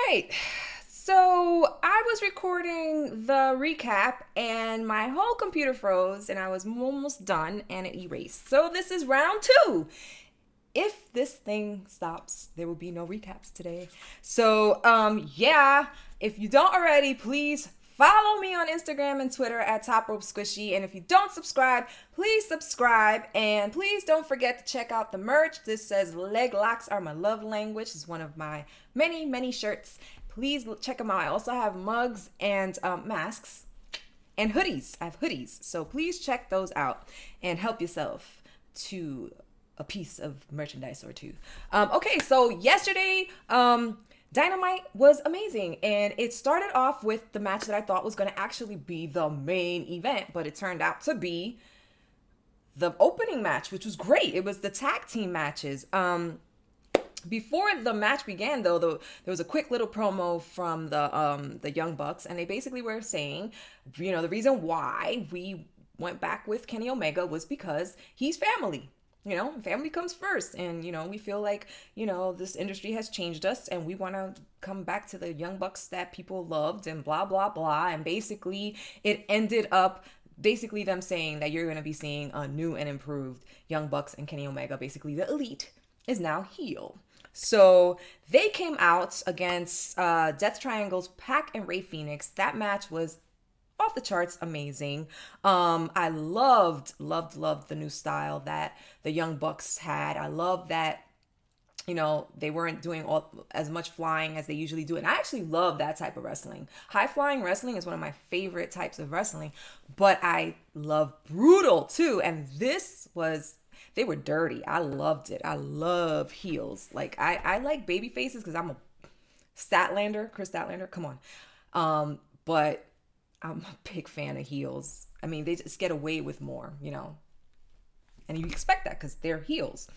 right. So I was recording the recap and my whole computer froze and I was almost done and it erased. So this is round two. If this thing stops, there will be no recaps today. So, yeah, if you don't already, please follow me on Instagram and Twitter at Top Rope Squishy. And if you don't subscribe, please subscribe. And please don't forget to check out the merch. This says "Leg locks are my love language." It's one of my many, many shirts. Please check them out. I also have mugs and masks and hoodies. I have hoodies. So please check those out and help yourself to a piece of merchandise or two. Okay, so yesterday, Dynamite was amazing. And it started off with the match that I thought was going to actually be the main event, but it turned out to be the opening match, which was great. It was the tag team matches. Before the match began, though, there was a quick little promo from the Young Bucks, and they basically were saying, the reason why we went back with Kenny Omega was because he's family. Family comes first. And, we feel like, this industry has changed us and we want to come back to the Young Bucks that people loved and blah, blah, blah. And basically it ended up them saying that you're going to be seeing a new and improved Young Bucks and Kenny Omega. Basically the Elite is now heel. So they came out against Death Triangle's Pac and Rey Fenix. That match was off the charts amazing. I loved the new style that the Young Bucks had. I love that, they weren't doing as much flying as they usually do. And I actually love that type of wrestling. High flying wrestling is one of my favorite types of wrestling, but I love brutal too. And they were dirty. I loved it. I love heels. Like I like baby faces because I'm a Kris Statlander. Come on. But I'm a big fan of heels. I mean, they just get away with more, and you expect that because they're heels.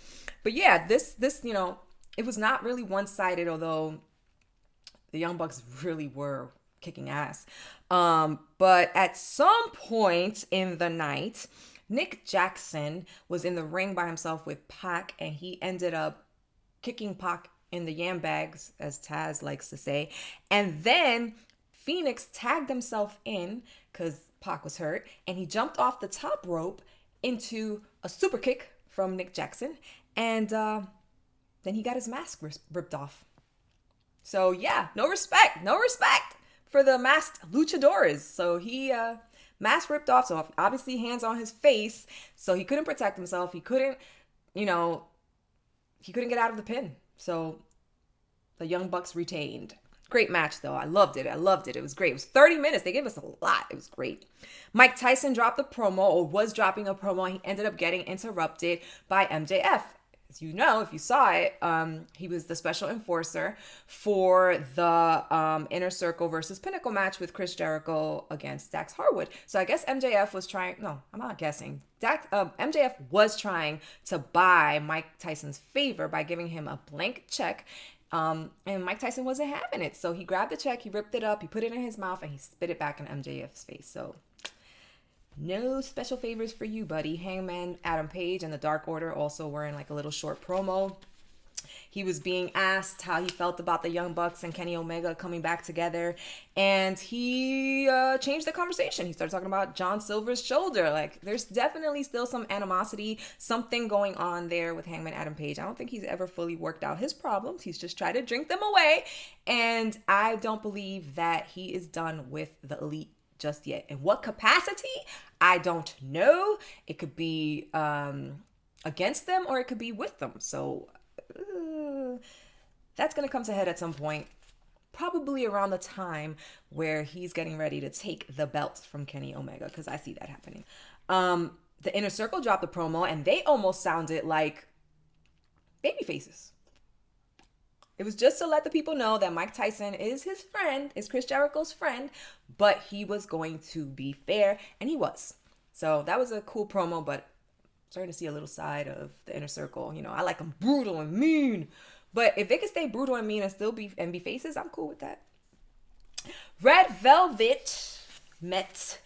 But yeah, this, it was not really one-sided, although the Young Bucks really were kicking ass. But at some point in the night, Nick Jackson was in the ring by himself with Pac, and he ended up kicking Pac in the yam bags, as Taz likes to say. And then Fenix tagged himself in because Pac was hurt, and he jumped off the top rope into a super kick from Nick Jackson, and then he got his mask ripped off. So yeah, no respect for the masked luchadores. So he mask ripped off, so obviously hands on his face, so he couldn't protect himself. He couldn't get out of the pin. So the Young Bucks retained. Great match, though. I loved it. It was great. It was 30 minutes. They gave us a lot. It was great. Mike Tyson dropped a promo, or was dropping a promo. He ended up getting interrupted by MJF. As you know, if you saw it, he was the special enforcer for the InnerCircle versus Pinnacle match with Chris Jericho against Dax Harwood. So I guess MJF was trying... No, I'm not guessing. MJF was trying to buy Mike Tyson's favor by giving him a blank check. And Mike Tyson wasn't having it. So he grabbed the check, he ripped it up, he put it in his mouth, and he spit it back in MJF's face. So no special favors for you, buddy. Hangman Adam Page and the Dark Order also were in like a little short promo. He was being asked how he felt about the Young Bucks and Kenny Omega coming back together. And he changed the conversation. He started talking about John Silver's shoulder. Like, there's definitely still some animosity, something going on there with Hangman Adam Page. I don't think he's ever fully worked out his problems. He's just tried to drink them away. And I don't believe that he is done with the Elite just yet. In what capacity? I don't know. It could be against them or it could be with them. So... that's going to come to head at some point, probably around the time where he's getting ready to take the belt from Kenny Omega, because I see that happening. The InnerCircle dropped a promo, and they almost sounded like baby faces. It was just to let the people know that Mike Tyson is his friend, is Chris Jericho's friend, but he was going to be fair, and he was. So that was a cool promo, but starting to see a little side of the InnerCircle. I like them brutal and mean. But if they can stay brutal and mean and still be faces, I'm cool with that. Red Velvet met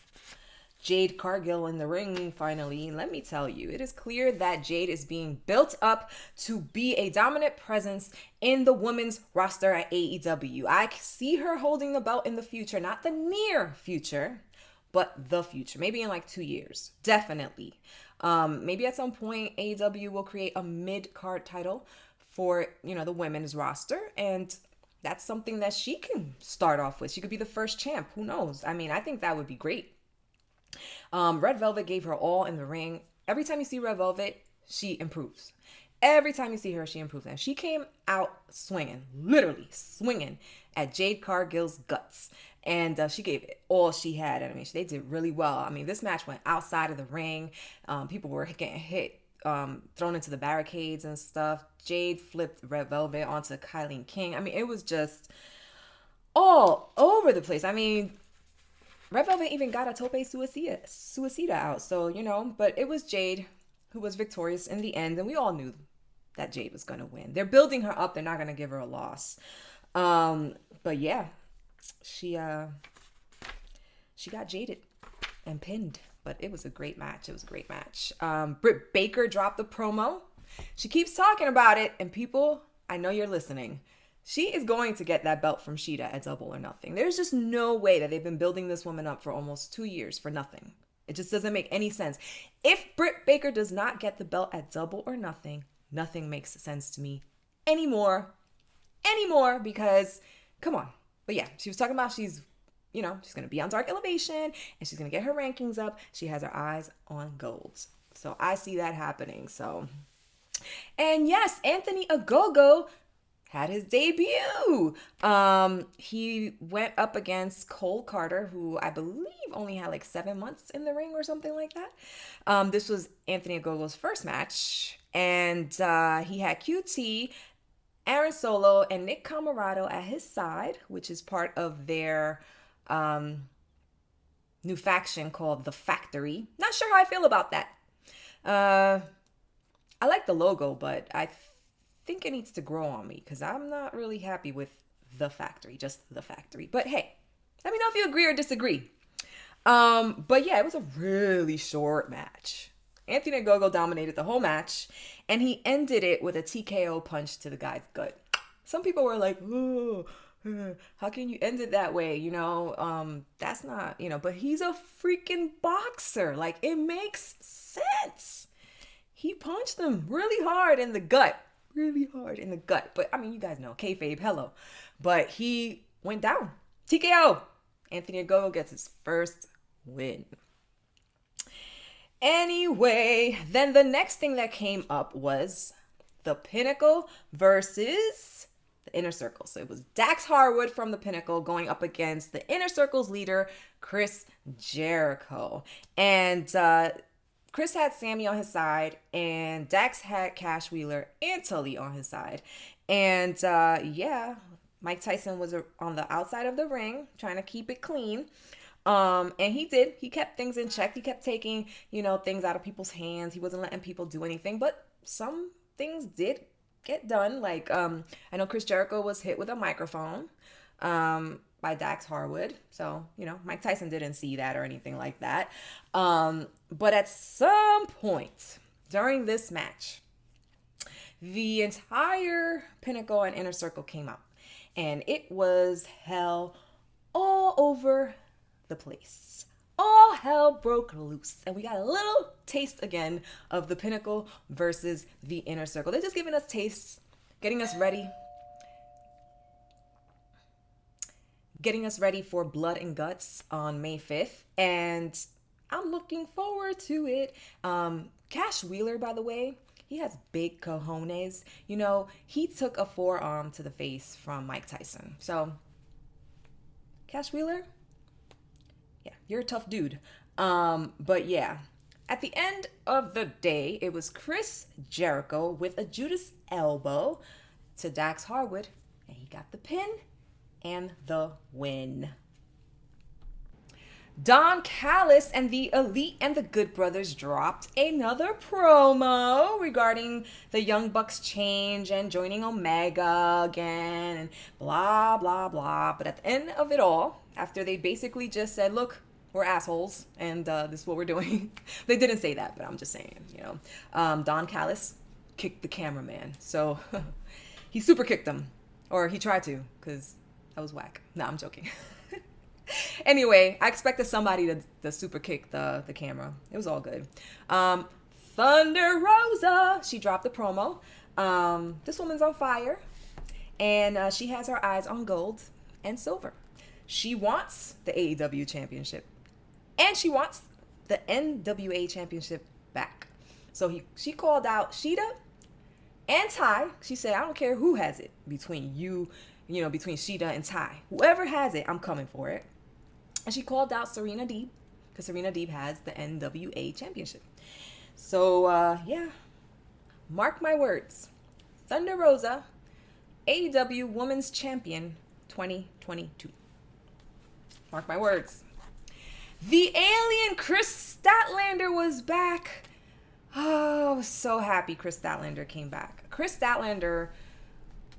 Jade Cargil in the ring finally. Let me tell you, it is clear that Jade is being built up to be a dominant presence in the women's roster at AEW. I see her holding the belt in the future, not the near future, but the future. Maybe in like 2 years. Definitely. Maybe at some point AEW will create a mid-card title for, the women's roster, and that's something that she can start off with. She could be the first champ. Who knows? I mean, I think that would be great. Red Velvet gave her all in the ring. Every time you see Red Velvet, she improves. Every time you see her, she improves. And she came out swinging, literally swinging at Jade Cargill's guts. And she gave it all she had. I mean, they did really well. I mean, this match went outside of the ring. People were getting hit, thrown into the barricades and stuff. Jade flipped Red Velvet onto Kylie King. I mean, it was just all over the place. I mean, Red Velvet even got a tope suicida out. So, but it was Jade who was victorious in the end. And we all knew that Jade was going to win. They're building her up. They're not going to give her a loss. But yeah, she got jaded and pinned. But it was a great match. Britt Baker dropped the promo. She keeps talking about it. And people, I know you're listening. She is going to get that belt from Shida at Double or Nothing. There's just no way that they've been building this woman up for almost 2 years for nothing. It just doesn't make any sense. If Britt Baker does not get the belt at Double or Nothing, nothing makes sense to me anymore, because, come on. But yeah, she was talking about she's going to be on Dark Elevation and she's going to get her rankings up. She has her eyes on golds. So I see that happening. So, and yes, Anthony Agogo had his debut. He went up against Cole Carter, who I believe only had like 7 months in the ring or something like that. This was Anthony Agogo's first match, and he had QT, Aaron Solo, and Nick Camarado at his side, which is part of their new faction called The Factory. Not sure how I feel about that. I like the logo, but I think it needs to grow on me because I'm not really happy with The Factory, just The Factory. But hey, let me know if you agree or disagree. But yeah, it was a really short match. Anthony Ogogo dominated the whole match, and he ended it with a TKO punch to the guy's gut. Some people were like, "Oh, how can you end it that way?" That's not, but he's a freaking boxer. Like, it makes sense. He punched him really hard in the gut. But I mean, you guys know, kayfabe, hello. But he went down. TKO. Anthony Ogogo gets his first win. Anyway, then the next thing that came up was the Pinnacle versus the InnerCircle. So it was Dax Harwood from the Pinnacle going up against the InnerCircle's leader, Chris Jericho. And Chris had Sammy on his side, and Dax had Cash Wheeler and Tully on his side. And Mike Tyson was on the outside of the ring trying to keep it clean. And he did. He kept things in check. He kept taking, things out of people's hands. He wasn't letting people do anything, but some things did get done. Like, I know Chris Jericho was hit with a microphone by Dax Harwood. So, Mike Tyson didn't see that or anything like that. But at some point during this match, the entire Pinnacle and InnerCircle came out, and it was hell all over the place. All hell broke loose, and we got a little taste again of the Pinnacle versus the InnerCircle. They're just giving us tastes, getting us ready for Blood and Guts on May 5th, and I'm looking forward to it. Cash Wheeler, by the way, he has big cojones. He took a forearm to the face from Mike Tyson. So, Cash Wheeler, yeah, you're a tough dude. But yeah, at the end of the day, it was Chris Jericho with a Judas elbow to Dax Harwood, and he got the pin and the win. Don Callis and the Elite and the Good Brothers dropped another promo regarding the Young Bucks change and joining Omega again and blah, blah, blah. But at the end of it all, after they basically just said, look, we're assholes, and this is what we're doing. They didn't say that, but I'm just saying, Don Callis kicked the cameraman. So he super kicked him, or he tried to, because that was whack. No, I'm joking. Anyway, I expected somebody to super kick the camera. It was all good. Thunder Rosa, she dropped the promo. This woman's on fire, and she has her eyes on gold and silver. She wants the AEW championship, and she wants the NWA championship back. So she called out Shida and Ty. She said, I don't care who has it between between Shida and Ty. Whoever has it, I'm coming for it. And she called out Serena Deeb, because Serena Deeb has the NWA championship. So, mark my words. Thunder Rosa, AEW Women's Champion 2022. Mark my words. The alien Kris Statlander was back. Oh, I was so happy Kris Statlander came back. Kris Statlander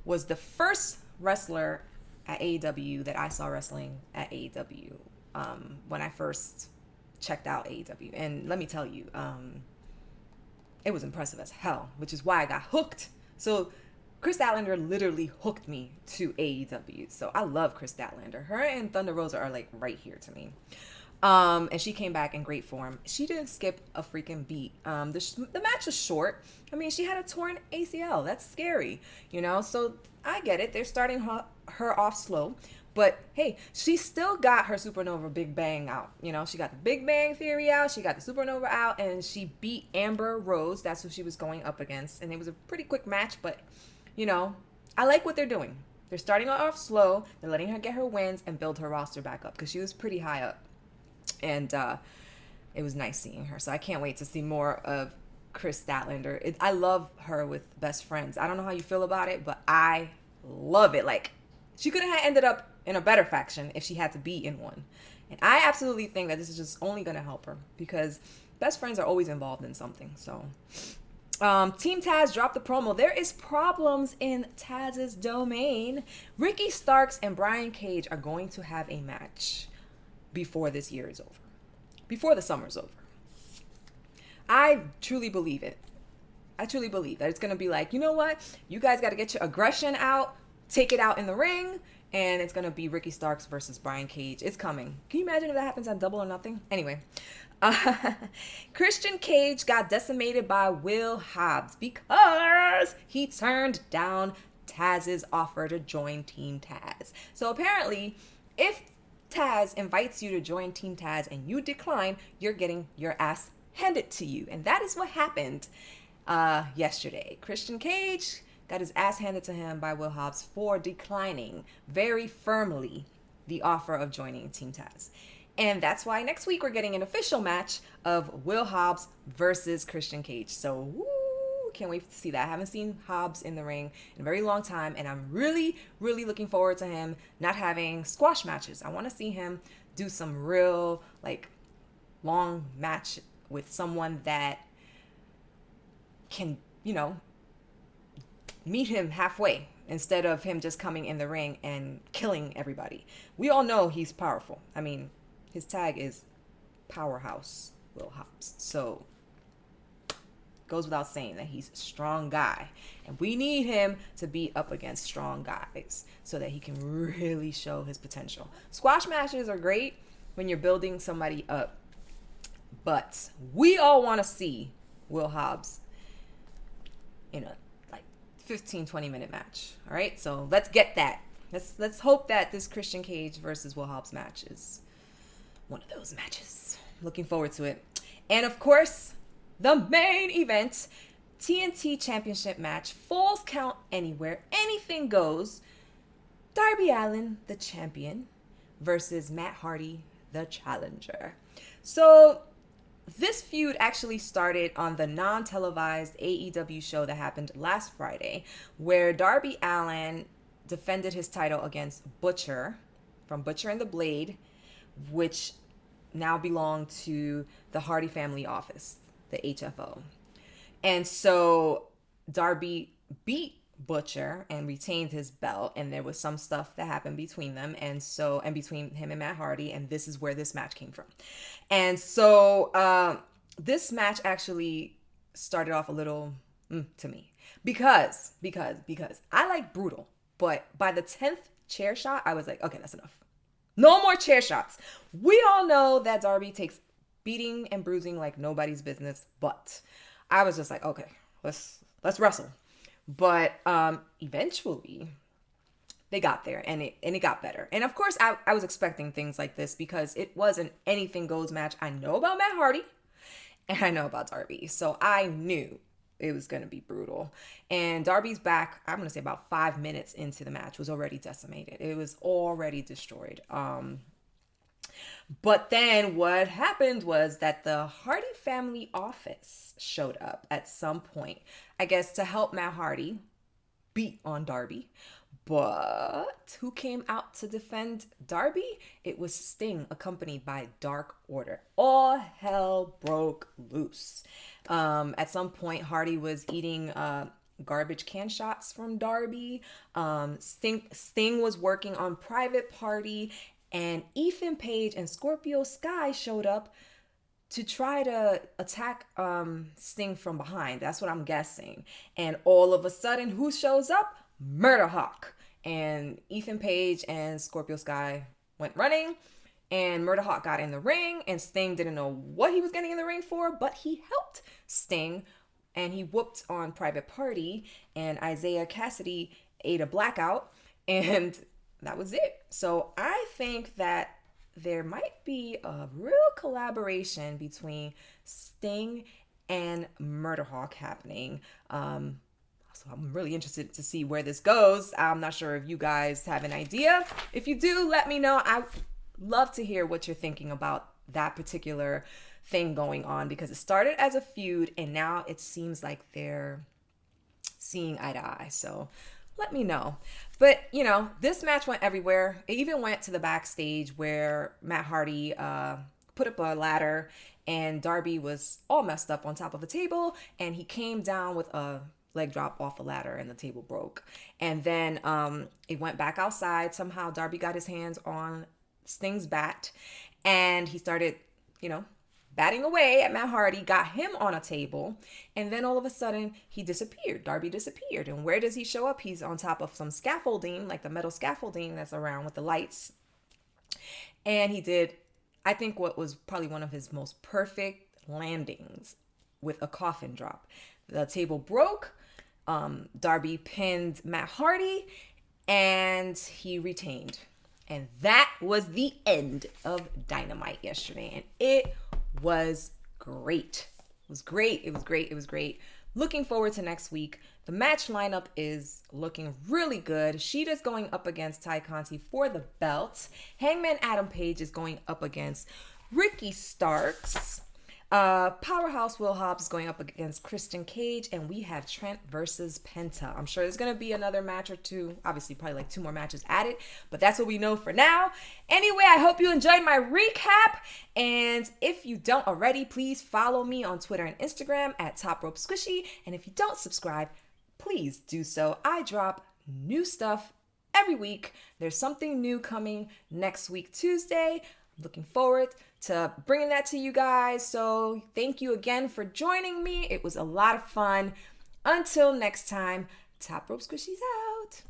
was the first wrestler at AEW that I saw wrestling at AEW when I first checked out AEW. And let me tell you, it was impressive as hell, which is why I got hooked. So Kris Statlander literally hooked me to AEW. So I love Kris Statlander. Her and Thunder Rosa are like right here to me. And she came back in great form. She didn't skip a freaking beat. The match was short. I mean, she had a torn ACL. That's scary, So I get it. They're starting her off slow. But hey, she still got her Supernova Big Bang out. She got the Big Bang Theory out. She got the Supernova out. And she beat Amber Rose. That's who she was going up against. And it was a pretty quick match. But, I like what they're doing. They're starting her off slow. They're letting her get her wins and build her roster back up. Because she was pretty high up. And it was nice seeing her. So I can't wait to see more of Kris Statlander. I love her with Best Friends. I don't know how you feel about it, but I love it. Like, she could have ended up in a better faction if she had to be in one. And I absolutely think that this is just only going to help her, because Best Friends are always involved in something. So Team Taz dropped the promo. There is problems in Taz's domain. Ricky Starks and Brian Cage are going to have a match before this year is over, before the summer's over. I truly believe it. I truly believe that it's going to be like, you know what? You guys got to get your aggression out, take it out in the ring, and it's going to be Ricky Starks versus Brian Cage. It's coming. Can you imagine if that happens on Double or Nothing? Anyway, Christian Cage got decimated by Will Hobbs because he turned down Taz's offer to join Team Taz. So apparently, if Taz invites you to join Team Taz and you decline, you're getting your ass handed to you. And that is what happened yesterday. Christian Cage got his ass handed to him by Will Hobbs for declining very firmly the offer of joining Team Taz. And that's why next week we're getting an official match of Will Hobbs versus Christian Cage. So, woo, can't wait to see that. I haven't seen Hobbs in the ring in a very long time, and I'm really, really looking forward to him not having squash matches. I want to see him do some real, long match with someone that can, meet him halfway instead of him just coming in the ring and killing everybody. We all know he's powerful. I mean, his tag is Powerhouse Will Hobbs. So, goes without saying that he's a strong guy. And we need him to be up against strong guys so that he can really show his potential. Squash matches are great when you're building somebody up. But we all want to see Will Hobbs in a 15-20 minute match. All right, so let's get that. Let's hope that this Christian Cage versus Will Hobbs match is one of those matches. Looking forward to it. And of course, the main event, TNT Championship match, Falls Count Anywhere, anything goes. Darby Allin, the champion, versus Matt Hardy, the challenger. So this feud actually started on the non-televised AEW show that happened last Friday, where Darby Allin defended his title against Butcher from Butcher and the Blade, which now belonged to the Hardy family office, the HFO. And so Darby beat Butcher and retained his belt, and there was some stuff that happened between them, and between him and Matt Hardy, and this is where this match came from. And so this match actually started off a little to me because I like brutal, but by the 10th chair shot I was like, okay, that's enough. No more chair shots. We all know that Darby takes beating and bruising like nobody's business, but I was just like, okay, let's wrestle. But eventually they got there, and it got better. And of course I was expecting things like this because it was an anything goes match. I know about Matt Hardy and I know about Darby, so I knew it was going to be brutal. And Darby's back, I'm going to say about 5 minutes into the match, was already decimated. It was already destroyed. But then what happened was that the Hardy family office showed up at some point, I guess to help Matt Hardy beat on Darby. But who came out to defend Darby? It was Sting, accompanied by Dark Order. All hell broke loose. At some point, Hardy was eating garbage can shots from Darby. Sting was working on Private Party, and Ethan Page and Scorpio Sky showed up to try to attack Sting from behind. That's what I'm guessing. And all of a sudden, who shows up? Murder Hawk. And Ethan Page and Scorpio Sky went running, and Murder Hawk got in the ring, and Sting didn't know what he was getting in the ring for, but he helped Sting, and he whooped on Private Party, and Isaiah Cassidy ate a blackout, and that was it. So I think that there might be a real collaboration between Sting and Murder Hawk happening. So I'm really interested to see where this goes. I'm not sure if you guys have an idea. If you do, let me know. I love to hear what you're thinking about that particular thing going on, because it started as a feud and now it seems like they're seeing eye to eye. So let me know. But, you know, this match went everywhere. It even went to the backstage where Matt Hardy put up a ladder, and Darby was all messed up on top of a table, and he came down with a leg drop off a ladder, and the table broke. And then it went back outside. Somehow Darby got his hands on Sting's bat, and he started, you know, batting away at Matt Hardy, got him on a table, and then all of a sudden he disappeared. Darby disappeared. And where does he show up? He's on top of some scaffolding, like the metal scaffolding that's around with the lights. And he did, I think, what was probably one of his most perfect landings with a coffin drop. The table broke. Darby pinned Matt Hardy, and he retained. And that was the end of Dynamite yesterday. And it was great. It was great. It was great. It was great. Looking forward to next week. The match lineup is looking really good. Sheeta's going up against Ty Conti for the belt. Hangman Adam Page is going up against Ricky Starks. Powerhouse Will Hobbs is going up against Christian Cage, and we have Trent versus Penta. I'm sure there's going to be another match or two, obviously probably like 2 more matches added, but that's what we know for now. Anyway, I hope you enjoyed my recap, and if you don't already, please follow me on Twitter and Instagram at Top Rope Squishy, and if you don't subscribe, please do so. I drop new stuff every week. There's something new coming next week, Tuesday. Looking forward to bringing that to you guys. So thank you again for joining me. It was a lot of fun. Until next time, Top Rope Squishies out.